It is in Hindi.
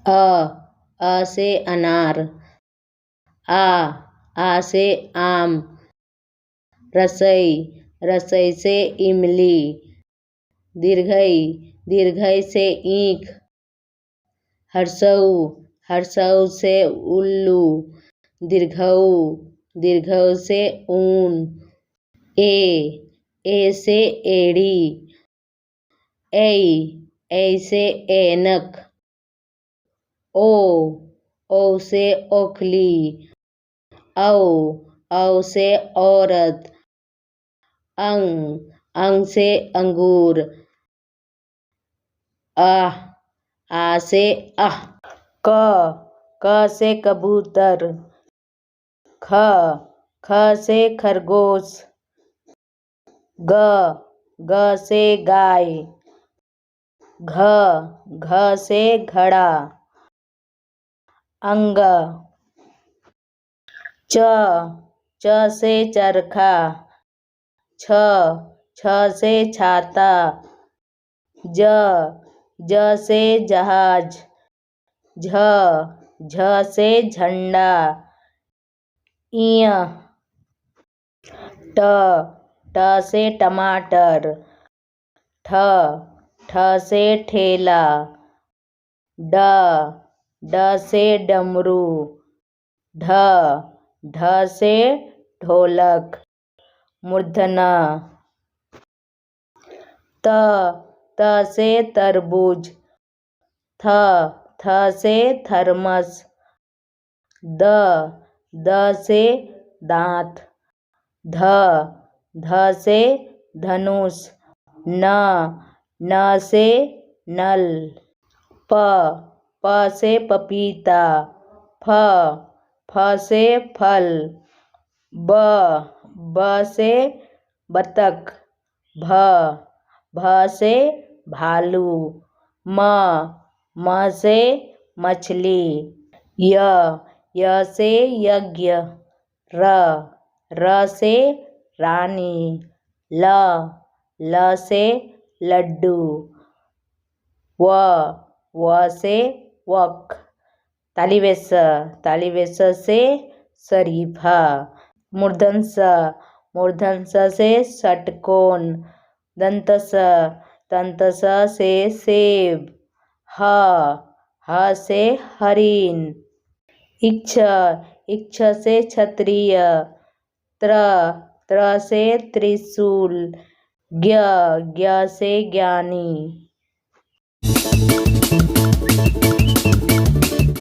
अ से अनार। आ से आम। रसई से इमली। दीर्घई से ईख। हर्षऊ से उल्लू। दीर्घऊ से ऊन। ए से एड़ी। ऐ से ऐनक। ओ से ओखली। औ से औरत। अंग से अंगूर। आ से आह। क से कबूतर। ख से खरगोश। ग से गाय। घ से घड़ा। अंग। च से चरखा। छ से छाता। ज से जहाज। झ से झंडा। ट से टमाटर। ठ से ठेला। ड से डमरू। ढ से ढोलक। मूर्धन्य। त से तरबूज। थ से थर्मस। द से दांत। ध से धनुष। न से नल। प से पपीता। फ से फल। ब से बतख। भ से भालू। म से मछली। य से यज्ञ। र से रानी। ल से लड्डू। व से वक। तालिवेश से शरीफा। मूर्धन्य स से षटकोण। दंत स से सेब। ह से हरिण। इक्ष से क्षत्रिय। त्र से त्रिशूल। ज्ञ से ज्ञानी।